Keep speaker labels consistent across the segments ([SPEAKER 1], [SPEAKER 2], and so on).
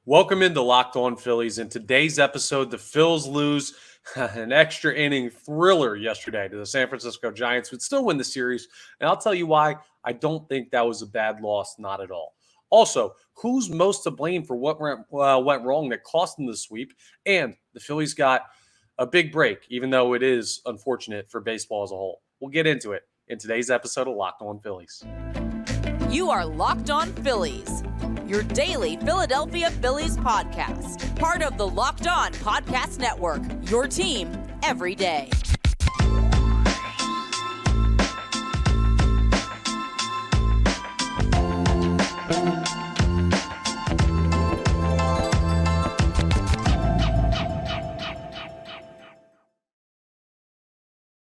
[SPEAKER 1] Welcome into Locked On Phillies. In today's episode, the Phils lose an extra inning thriller yesterday to the San Francisco Giants, would still win the series. And I'll tell you why I don't think that was a bad loss, not at all. Also, who's most to blame for what went wrong that cost them the sweep? And the Phillies got a big break, even though it is unfortunate for baseball as a whole. We'll get into it in today's episode of Locked On Phillies.
[SPEAKER 2] You are Locked On Phillies, your daily Philadelphia Phillies podcast. Part of the Locked On Podcast Network, your team every day.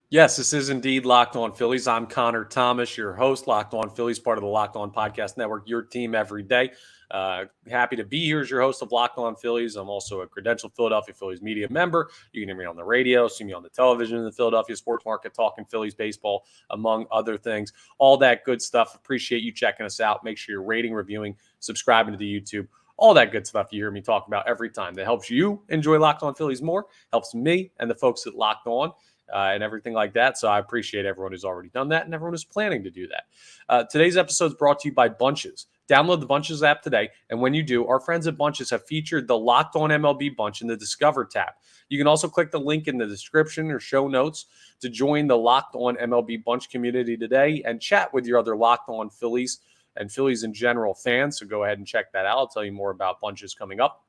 [SPEAKER 1] Yes, this is indeed Locked On Phillies. I'm Connor Thomas, your host, Locked On Phillies, part of the Locked On Podcast Network, your team every day. Happy to be here as your host of Locked On Phillies. I'm also a credentialed Philadelphia Phillies media member. You can hear me on the radio, see me on the television in the Philadelphia sports market, talking Phillies baseball, among other things. All that good stuff. Appreciate you checking us out. Make sure you're rating, reviewing, subscribing to the YouTube. All that good stuff you hear me talk about every time. That helps you enjoy Locked On Phillies more, helps me and the folks at Locked On. And everything like that. So I appreciate everyone who's already done that and everyone who's planning to do that. Today's episode is brought to you by Bunches. Download the Bunches app today. And when you do, our friends at Bunches have featured the Locked On MLB Bunch in the Discover tab. You can also click the link in the description or show notes to join the Locked On MLB Bunch community today and chat with your other Locked On Phillies and Phillies in general fans. So go ahead and check that out. I'll tell you more about Bunches coming up.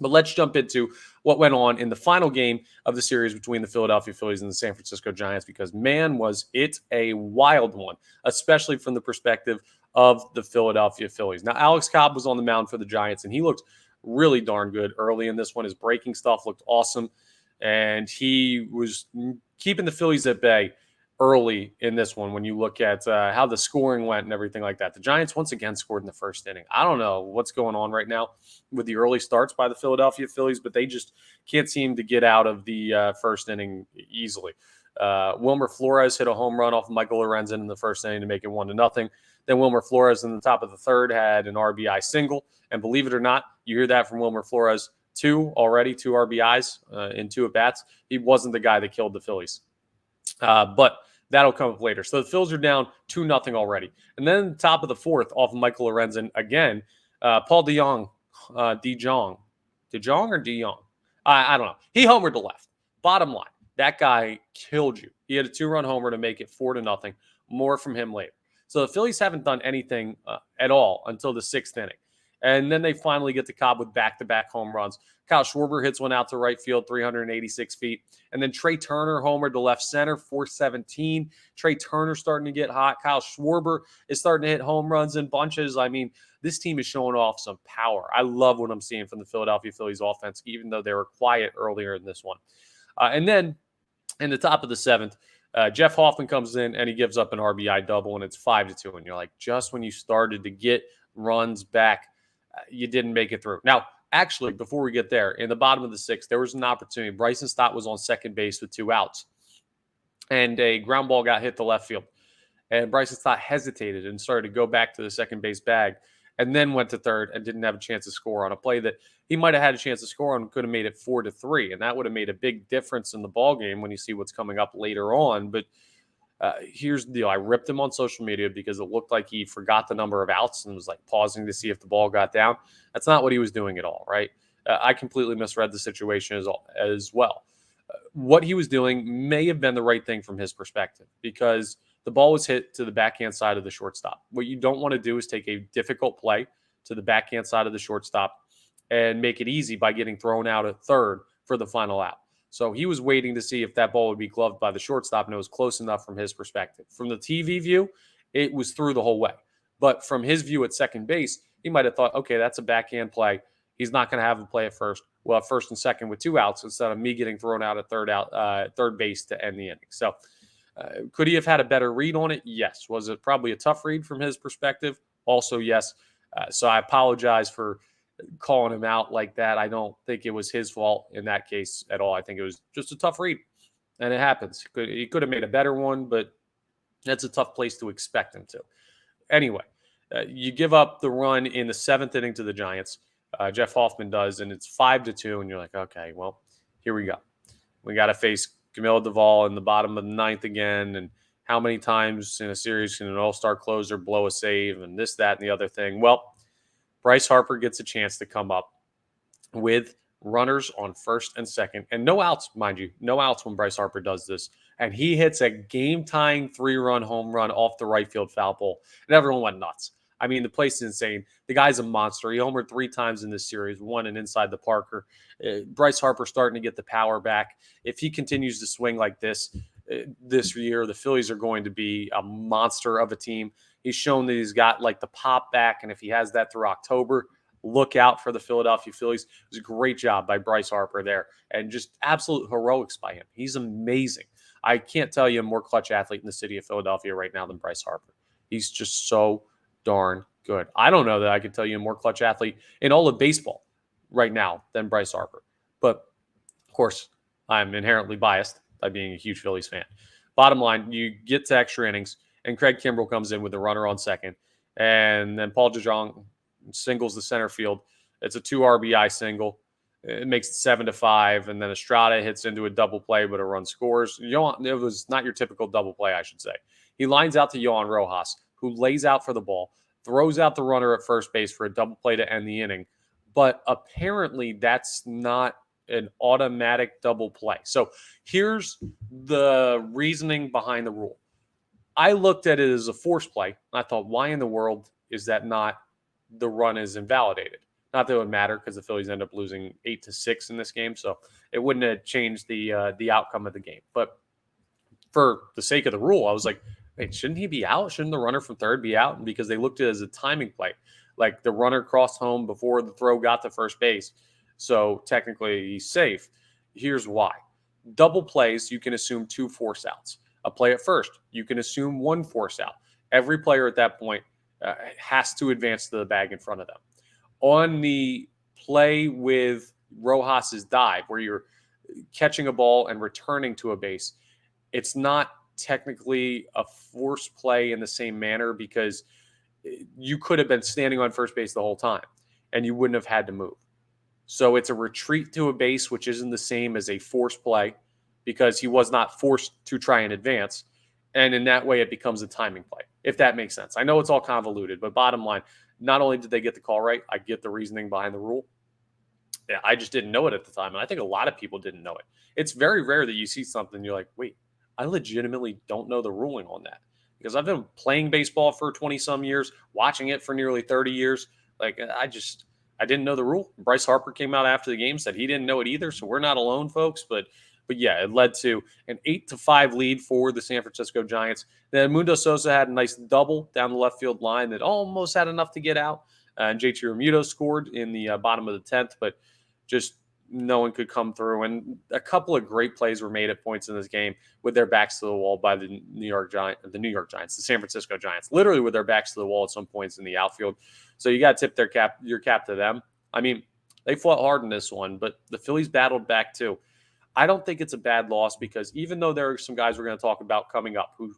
[SPEAKER 1] But let's jump into what went on in the final game of the series between the Philadelphia Phillies and the San Francisco Giants, because, man, was it a wild one, especially from the perspective of the Philadelphia Phillies. Now, Alex Cobb was on the mound for the Giants, and he looked really darn good early in this one. His breaking stuff looked awesome, and he was keeping the Phillies at bay early in this one when you look at how the scoring went and everything like that. The Giants once again scored in the first inning. I don't know what's going on right now with the early starts by the Philadelphia Phillies, but they just can't seem to get out of the first inning easily. Wilmer Flores hit a home run off of Michael Lorenzen in the first inning to make it 1-0. Then Wilmer Flores in the top of the third had an RBI single. And believe it or not, you hear that from Wilmer Flores, two RBIs in two at-bats. He wasn't the guy that killed the Phillies. But that'll come up later. So the Phils are down 2-0 already. And then top of the fourth off of Michael Lorenzen again, Paul DeJong. I don't know. He homered to left. Bottom line, that guy killed you. He had a 2-run homer to make it 4-0. More from him later. So the Phillies haven't done anything at all until the sixth inning. And then they finally get to Cobb with back-to-back home runs. Kyle Schwarber hits one out to right field, 386 feet. And then Trey Turner homered to left center, 417. Trey Turner starting to get hot. Kyle Schwarber is starting to hit home runs in bunches. I mean, this team is showing off some power. I love what I'm seeing from the Philadelphia Phillies offense, even though they were quiet earlier in this one. And then in the top of the seventh, Jeff Hoffman comes in and he gives up an RBI double, and it's 5-2. And you're like, just when you started to get runs back, you didn't make it through. Now, actually, before we get there, in the bottom of the sixth, there was an opportunity. Bryson Stott was on second base with 2 outs, and a ground ball got hit to left field. And Bryson Stott hesitated and started to go back to the second base bag, and then went to third and didn't have a chance to score on a play that he might have had a chance to score on, could have made it 4-3, and that would have made a big difference in the ball game when you see what's coming up later on. But here's the deal. I ripped him on social media because it looked like he forgot the number of outs and was like pausing to see if the ball got down. That's not what he was doing at all, right? I completely misread the situation as well. What he was doing may have been the right thing from his perspective, because the ball was hit to the backhand side of the shortstop. What you don't want to do is take a difficult play to the backhand side of the shortstop and make it easy by getting thrown out at third for the final out. So he was waiting to see if that ball would be gloved by the shortstop, and it was close enough from his perspective. From the TV view, it was through the whole way. But from his view at second base, he might have thought, okay, that's a backhand play. He's not going to have him play at first. We'll have first and second with 2 outs instead of me getting thrown out at third base to end the inning. So could he have had a better read on it? Yes. Was it probably a tough read from his perspective? Also, yes. So I apologize for calling him out like that. I don't think it was his fault in that case at all. I think it was just a tough read, and it happens. He could have made a better one, but that's a tough place to expect him to. Anyway, you give up the run in the 7th inning to the Giants. Jeff Hoffman does, and it's 5-2, and you're like, okay, well, here we go. We got to face Camilo Duvall in the bottom of the ninth again, and how many times in a series can an all-star closer blow a save, and this, that, and the other thing? Well, Bryce Harper gets a chance to come up with runners on first and second, and no outs, mind you, no outs when Bryce Harper does this. And he hits a game-tying 3-run home run off the right field foul pole, and everyone went nuts. I mean, the place is insane. The guy's a monster. He homered 3 times in this series, one and inside the Parker. Bryce Harper starting to get the power back. If he continues to swing like this year, the Phillies are going to be a monster of a team. He's shown that he's got like the pop back, and if he has that through October, look out for the Philadelphia Phillies. It was a great job by Bryce Harper there, and just absolute heroics by him. He's amazing. I can't tell you a more clutch athlete in the city of Philadelphia right now than Bryce Harper. He's just so darn good. I don't know that I could tell you a more clutch athlete in all of baseball right now than Bryce Harper. But, of course, I'm inherently biased by being a huge Phillies fan. Bottom line, you get to extra innings, and Craig Kimbrell comes in with a runner on second, and then Paul DeJong singles the center field. It's a 2 RBI single. It makes it 7-5, and then Estrada hits into a double play, but a run scores. It was not your typical double play, I should say. He lines out to Yohan Rojas, who lays out for the ball, throws out the runner at first base for a double play to end the inning. But apparently that's not an automatic double play. So here's the reasoning behind the rule. I looked at it as a force play. I thought, why in the world is that not the run is invalidated? Not that it would matter because the Phillies end up losing 8-6 in this game, so it wouldn't have changed the outcome of the game. But for the sake of the rule, I was like, wait, shouldn't he be out? Shouldn't the runner from third be out? And because they looked at it as a timing play, like the runner crossed home before the throw got to first base, so technically he's safe. Here's why. Double plays, you can assume 2 force outs. A play at first, you can assume 1 force out. Every player at that point has to advance to the bag in front of them. On the play with Rojas's dive, where you're catching a ball and returning to a base, it's not technically a force play in the same manner because you could have been standing on first base the whole time and you wouldn't have had to move. So it's a retreat to a base, which isn't the same as a force play because he was not forced to try and advance. And in that way, it becomes a timing play, if that makes sense. I know it's all convoluted, but bottom line, not only did they get the call right, I get the reasoning behind the rule. Yeah, I just didn't know it at the time. And I think a lot of people didn't know it. It's very rare that you see something and you're like, wait, I legitimately don't know the ruling on that. Because I've been playing baseball for 20-some years, watching it for nearly 30 years. Like, I didn't know the rule. Bryce Harper came out after the game, said he didn't know it either. So we're not alone, folks. But yeah, it led to an 8-5 lead for the San Francisco Giants. Then Mundo Sosa had a nice double down the left field line that almost had enough to get out. And JT Realmuto scored in the bottom of the 10th, but just no one could come through. And a couple of great plays were made at points in this game with their backs to the wall by the San Francisco Giants, literally with their backs to the wall at some points in the outfield. So you got to tip your cap to them. I mean, they fought hard in this one, but the Phillies battled back too. I don't think it's a bad loss because even though there are some guys we're going to talk about coming up who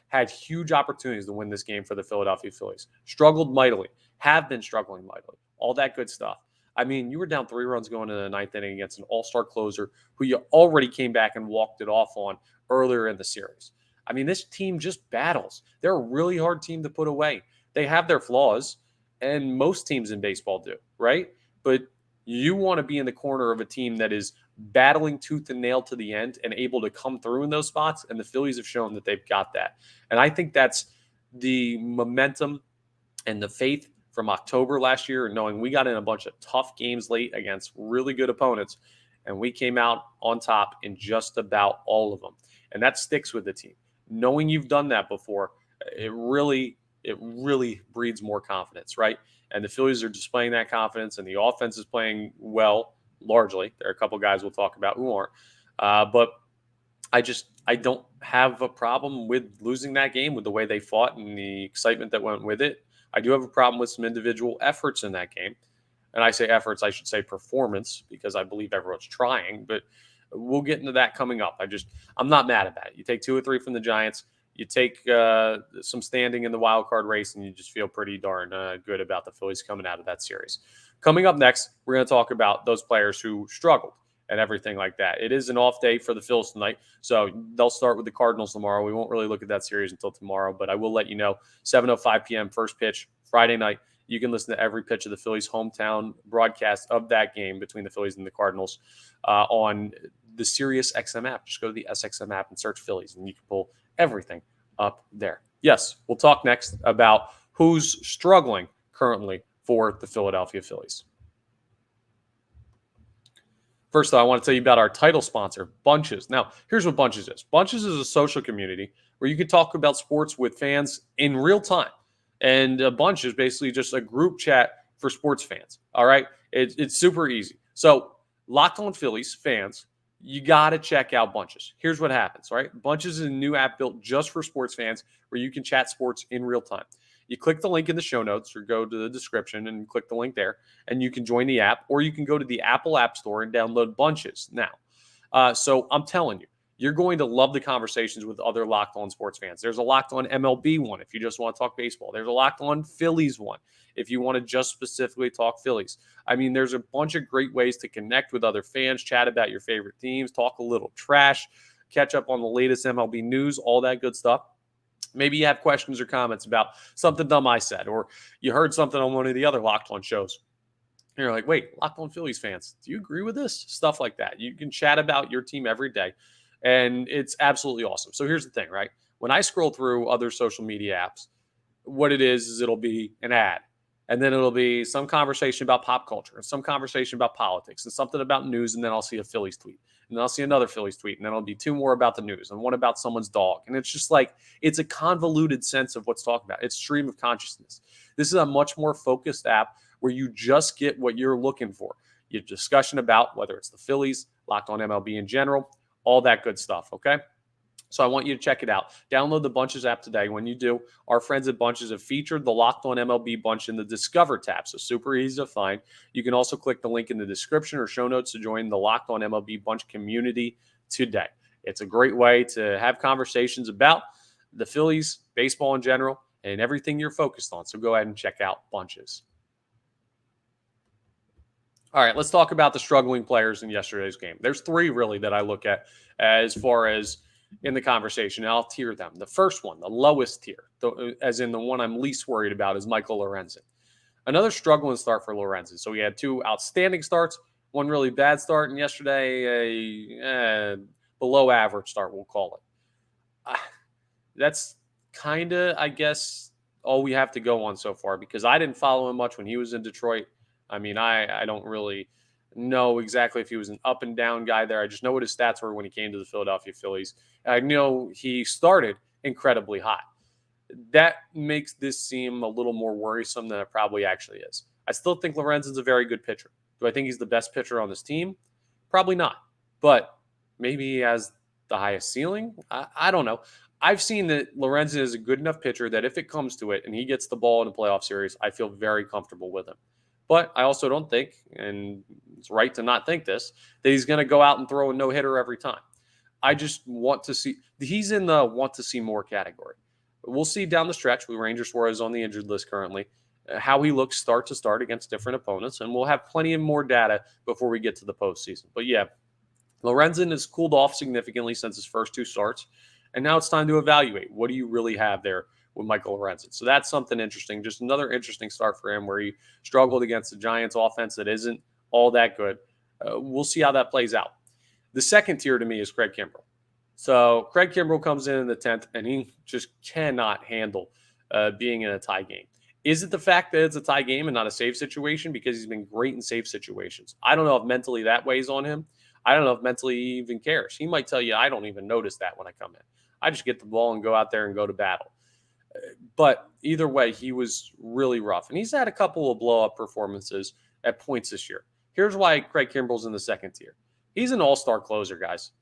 [SPEAKER 1] had huge opportunities to win this game for the Philadelphia Phillies, struggled mightily, have been struggling mightily, all that good stuff. I mean, you were down 3 runs going into the 9th inning against an all-star closer who you already came back and walked it off on earlier in the series. I mean, this team just battles. They're a really hard team to put away. They have their flaws, and most teams in baseball do, right? But you want to be in the corner of a team that is battling tooth and nail to the end and able to come through in those spots, and the Phillies have shown that they've got that. And I think that's the momentum and the faith from October last year, and knowing we got in a bunch of tough games late against really good opponents, and we came out on top in just about all of them. And that sticks with the team. Knowing you've done that before, it really breeds more confidence, right? And the Phillies are displaying that confidence, and the offense is playing well, largely. There are a couple guys we'll talk about who aren't. But I don't have a problem with losing that game with the way they fought and the excitement that went with it. I do have a problem with some individual efforts in that game. And I say efforts, I should say performance, because I believe everyone's trying. But we'll get into that coming up. I'm not mad at that. You take 2 or 3 from the Giants. you take some standing in the wild card race, and you just feel pretty darn good about the Phillies coming out of that series. Coming up next, we're going to talk about those players who struggled and everything like that. It is an off day for the Phils tonight, so they'll start with the Cardinals tomorrow. We won't really look at that series until tomorrow, but I will let you know, 7:05 p.m. first pitch, Friday night. You can listen to every pitch of the Phillies' hometown broadcast of that game between the Phillies and the Cardinals on the Sirius XM app. Just go to the SXM app and search Phillies, and you can pull everything up there. Yes, we'll talk next about who's struggling currently for the Philadelphia Phillies. First, though, I want to tell you about our title sponsor, Bunches. Now, here's what Bunches is. Bunches is a social community where you can talk about sports with fans in real time. And a Bunch is basically just a group chat for sports fans. All right? It's super easy. So, Locked On Phillies fans, you got to check out Bunches. Here's what happens, right? Bunches is a new app built just for sports fans where you can chat sports in real time. You click the link in the show notes or go to the description and click the link there, and you can join the app, or you can go to the Apple App Store and download Bunches now. So I'm telling you, you're going to love the conversations with other Locked On sports fans. There's a Locked On MLB one if you just want to talk baseball. There's a Locked On Phillies one if you want to just specifically talk Phillies. I mean, there's a bunch of great ways to connect with other fans, chat about your favorite teams, talk a little trash, catch up on the latest MLB news, all that good stuff. Maybe you have questions or comments about something dumb I said, or you heard something on one of the other Locked On shows. And you're like, wait, Locked On Phillies fans, do you agree with this? Stuff like that. You can chat about your team every day, and it's absolutely awesome. So here's the thing, right? When I scroll through other social media apps, what it is it'll be an ad. And then it'll be some conversation about pop culture, and some conversation about politics, and something about news, and then I'll see a Phillies tweet. And then I'll see another Phillies tweet, and then it'll be two more about the news, and one about someone's dog. And it's just like, it's a convoluted sense of what's talked about. It's stream of consciousness. This is a much more focused app where you just get what you're looking for. You have discussion about whether it's the Phillies, Locked On MLB in general, all that good stuff, okay? So I want you to check it out. Download the Bunches app today. When you do, our friends at Bunches have featured the Locked On MLB Bunch in the Discover tab, so super easy to find. You can also click the link in the description or show notes to join the Locked On MLB Bunch community today. It's a great way to have conversations about the Phillies, baseball in general, and everything you're focused on. So go ahead and check out Bunches. All right, let's talk about the struggling players in yesterday's game. There's three really that I look at as far as in the conversation. I'll tier them. The first one, the lowest tier, as in the one I'm least worried about, is Michael Lorenzen. Another struggling start for Lorenzen. So he had two outstanding starts, one really bad start, and yesterday a below average start, we'll call it. That's kind of, I guess, all we have to go on so far, because I didn't follow him much when he was in Detroit. I mean, I don't really know exactly if he was an up and down guy there. I just know what his stats were when he came to the Philadelphia Phillies. I know he started incredibly hot. That makes this seem a little more worrisome than it probably actually is. I still think Lorenzen's a very good pitcher. Do I think he's the best pitcher on this team? Probably not. But maybe he has the highest ceiling? I don't know. I've seen that Lorenzen is a good enough pitcher that if it comes to it and he gets the ball in a playoff series, I feel very comfortable with him. But I also don't think, and it's right to not think this, that he's going to go out and throw a no-hitter every time. I just want to see – he's in the want to see more category. We'll see down the stretch with Ranger Suarez on the injured list currently, how he looks start to start against different opponents, and we'll have plenty of more data before we get to the postseason. But yeah, Lorenzen has cooled off significantly since his first two starts, and now it's time to evaluate what do you really have there with Michael Lorenzen. So that's something interesting. Just another interesting start for him where he struggled against the Giants offense that isn't all that good. We'll see how that plays out. The second tier to me is Craig Kimbrell. So Craig Kimbrell comes in the 10th, and he just cannot handle being in a tie game. Is it the fact that it's a tie game and not a save situation? Because he's been great in save situations. I don't know if mentally that weighs on him. I don't know if mentally he even cares. He might tell you, I don't even notice that when I come in. I just get the ball and go out there and go to battle. But either way, he was really rough. And he's had a couple of blow-up performances at points this year. Here's why Craig Kimbrell's in the second tier. He's an all-star closer, guys.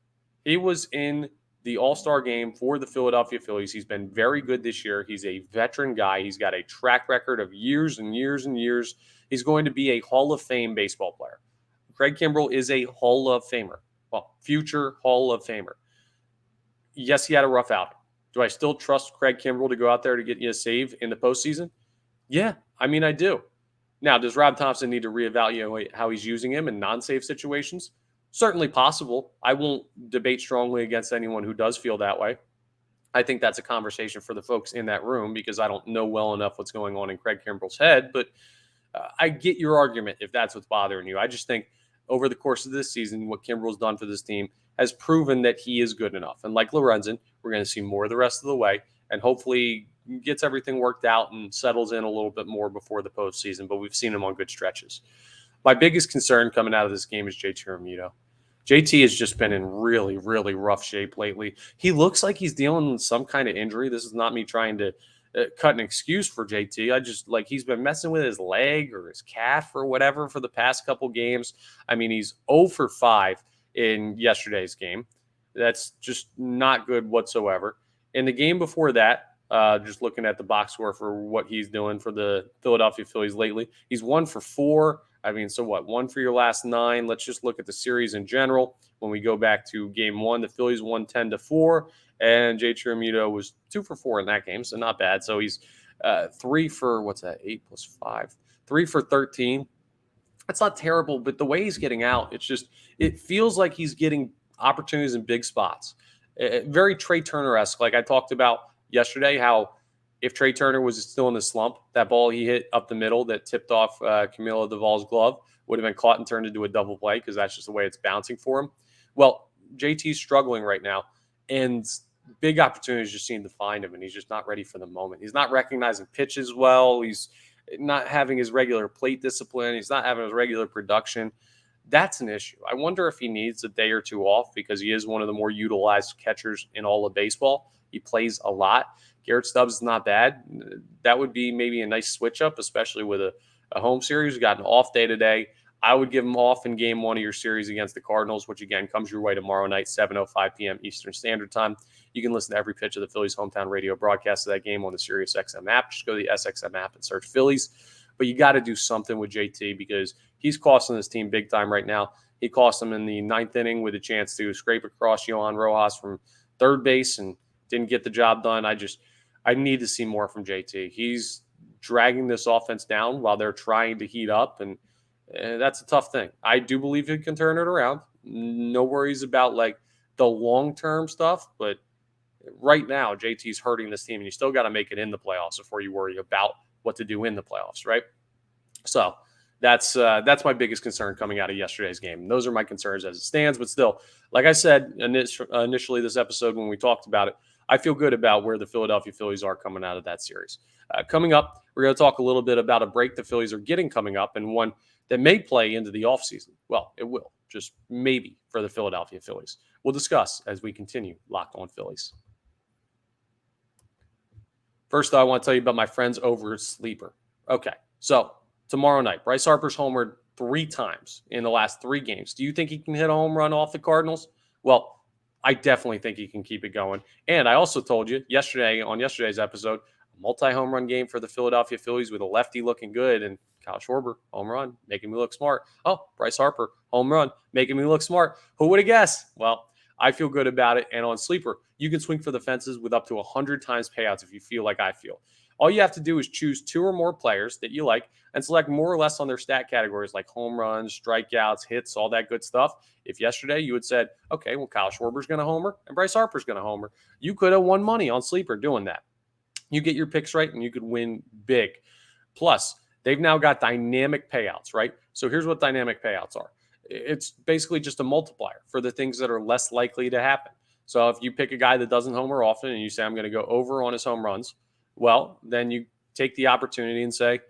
[SPEAKER 1] He was in the all-star game for the Philadelphia Phillies. He's been very good this year. He's a veteran guy. He's got a track record of years and years and years. He's going to be a Hall of Fame baseball player. Craig Kimbrell is a Hall of Famer. Well, future Hall of Famer. Yes, he had a rough outing. Do I still trust Craig Kimbrell to go out there to get you a save in the postseason? Yeah, I mean, I do. Now, does Rob Thompson need to reevaluate how he's using him in non-save situations? Certainly possible. I won't debate strongly against anyone who does feel that way. I think that's a conversation for the folks in that room because I don't know well enough what's going on in Craig Kimbrell's head. But I get your argument if that's what's bothering you. I just think over the course of this season, what Kimbrell's done for this team has proven that he is good enough. And like Lorenzen, we're going to see more the rest of the way and hopefully gets everything worked out and settles in a little bit more before the postseason. But we've seen him on good stretches. My biggest concern coming out of this game is JT Realmuto. JT has just been in really, really rough shape lately. He looks like he's dealing with some kind of injury. This is not me trying to cut an excuse for JT. I just he's been messing with his leg or his calf or whatever for the past couple games. I mean, he's 0 for 5 in yesterday's game. That's just not good whatsoever. In the game before that, just looking at the box score for what he's doing for the Philadelphia Phillies lately, he's 1 for 4. I mean, so what? 1 for your last 9. Let's just look at the series in general. When we go back to game 1, the Phillies won 10-4, and JT Realmuto was 2 for 4 in that game, so not bad. So he's 3 for, what's that, 8 plus 5? 3 for 13. That's not terrible, but the way he's getting out, it feels like he's getting opportunities in big spots. Very Trey Turner-esque, like I talked about yesterday, how if Trey Turner was still in the slump, that ball he hit up the middle that tipped off Camilo Duvall's glove would have been caught and turned into a double play because that's just the way it's bouncing for him. Well, JT's struggling right now, and big opportunities just seem to find him, and he's just not ready for the moment. He's not recognizing pitches well. He's not having his regular plate discipline. He's not having his regular production. That's an issue. I wonder if he needs a day or two off because he is one of the more utilized catchers in all of baseball. He plays a lot. Garrett Stubbs is not bad. That would be maybe a nice switch up, especially with a home series. We got an off day today. I would give him off in game 1 of your series against the Cardinals, which again comes your way tomorrow night, 7:05 p.m. Eastern Standard Time. You can listen to every pitch of the Phillies hometown radio broadcast of that game on the SiriusXM app. Just go to the SXM app and search Phillies. But you got to do something with JT because he's costing this team big time right now. He cost them in the 9th inning with a chance to scrape across Yohan Rojas from third base and didn't get the job done. I need to see more from JT. He's dragging this offense down while they're trying to heat up, and that's a tough thing. I do believe he can turn it around. No worries about like the long-term stuff, but right now JT's hurting this team, and you still got to make it in the playoffs before you worry about what to do in the playoffs, right? So that's my biggest concern coming out of yesterday's game. And those are my concerns as it stands. But still, like I said initially this episode when we talked about it, I feel good about where the Philadelphia Phillies are coming out of that series. Coming up, we're going to talk a little bit about a break the Phillies are getting coming up and one that may play into the offseason. Well, it will, just maybe for the Philadelphia Phillies. We'll discuss as we continue Locked On Phillies. First, I want to tell you about my friends over at Sleeper. Okay, so tomorrow night, Bryce Harper's homered 3 times in the last 3 games. Do you think he can hit a home run off the Cardinals? Well, I definitely think he can keep it going. And I also told you on yesterday's episode, a multi-home run game for the Philadelphia Phillies with a lefty looking good and Kyle Schwarber, home run, making me look smart. Oh, Bryce Harper, home run, making me look smart. Who would have guessed? Well, I feel good about it. And on Sleeper, you can swing for the fences with up to 100 times payouts if you feel like I feel. All you have to do is choose 2 or more players that you like and select more or less on their stat categories like home runs, strikeouts, hits, all that good stuff. If yesterday you had said, okay, well, Kyle Schwarber's going to homer and Bryce Harper's going to homer, you could have won money on Sleeper doing that. You get your picks right and you could win big. Plus, they've now got dynamic payouts, right? So here's what dynamic payouts are. It's basically just a multiplier for the things that are less likely to happen. So if you pick a guy that doesn't homer often and you say, I'm going to go over on his home runs, well, then you take the opportunity and say,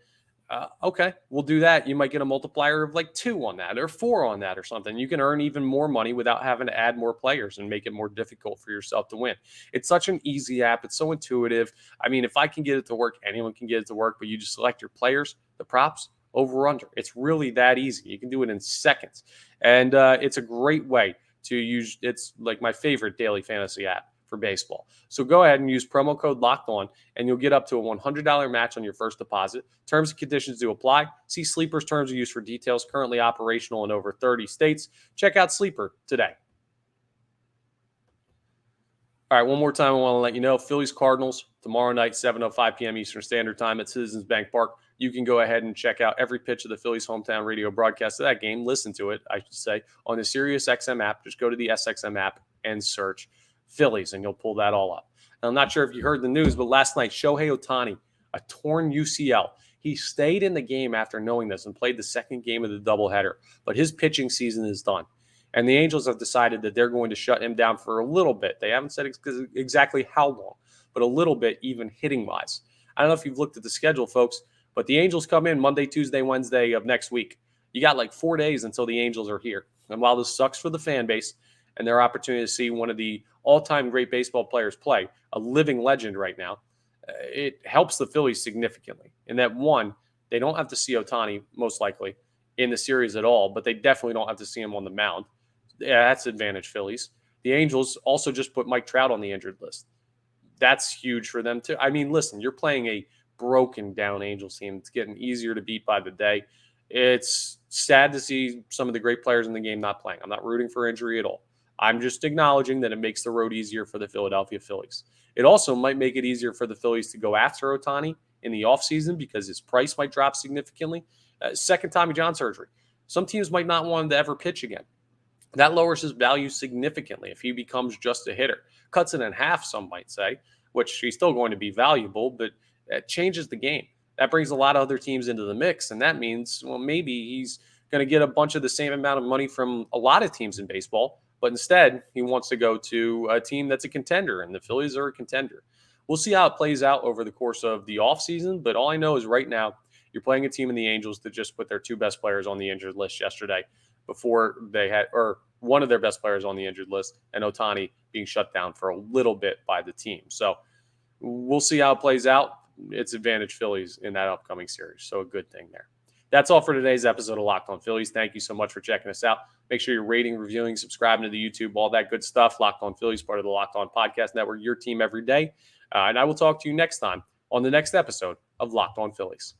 [SPEAKER 1] okay, we'll do that. You might get a multiplier of like 2 on that or 4 on that or something. You can earn even more money without having to add more players and make it more difficult for yourself to win. It's such an easy app. It's so intuitive. I mean, if I can get it to work, anyone can get it to work, but you just select your players, the props, over under. It's really that easy. You can do it in seconds. And it's a great way to use. It's like my favorite daily fantasy app for baseball. So go ahead and use promo code Locked On, and you'll get up to a $100 match on your first deposit. Terms and conditions do apply. See Sleeper's terms of use for details. Currently operational in over 30 states. Check out Sleeper today. All right, one more time, I want to let you know, Phillies Cardinals tomorrow night, 7:05 p.m. Eastern Standard Time at Citizens Bank Park. You can go ahead and check out every pitch of the Phillies hometown radio broadcast of that game. Listen to it, I should say, on the Sirius XM app. Just go to the SXM app and search Phillies, and you'll pull that all up. And I'm not sure if you heard the news, but last night, Shohei Ohtani, a torn UCL. He stayed in the game after knowing this and played the second game of the doubleheader, but his pitching season is done. And the Angels have decided that they're going to shut him down for a little bit. They haven't said exactly how long, but a little bit, even hitting-wise. I don't know if you've looked at the schedule, folks, but the Angels come in Monday, Tuesday, Wednesday of next week. You got like 4 days until the Angels are here. And while this sucks for the fan base and their opportunity to see one of the all-time great baseball players play, a living legend right now, it helps the Phillies significantly. In that, one, they don't have to see Ohtani, most likely, in the series at all, but they definitely don't have to see him on the mound. Yeah, that's advantage Phillies. The Angels also just put Mike Trout on the injured list. That's huge for them too. I mean, listen, you're playing a broken down Angels team. It's getting easier to beat by the day. It's sad to see some of the great players in the game not playing. I'm not rooting for injury at all. I'm just acknowledging that it makes the road easier for the Philadelphia Phillies. It also might make it easier for the Phillies to go after Ohtani in the offseason because his price might drop significantly. Second Tommy John surgery. Some teams might not want him to ever pitch again. That lowers his value significantly if he becomes just a hitter. Cuts it in half, some might say, which he's still going to be valuable, but it changes the game. That brings a lot of other teams into the mix, and that means, well, maybe he's going to get a bunch of the same amount of money from a lot of teams in baseball, but instead he wants to go to a team that's a contender, and the Phillies are a contender. We'll see how it plays out over the course of the offseason, but all I know is right now you're playing a team in the Angels that just put their two best players on the injured list yesterday before they had, or one of their best players on the injured list, and Ohtani being shut down for a little bit by the team. So we'll see how it plays out. It's advantage Phillies in that upcoming series. So a good thing there. That's all for today's episode of Locked On Phillies. Thank you so much for checking us out. Make sure you're rating, reviewing, subscribing to the YouTube, all that good stuff. Locked On Phillies, part of the Locked On Podcast Network, your team every day. And I will talk to you next time on the next episode of Locked On Phillies.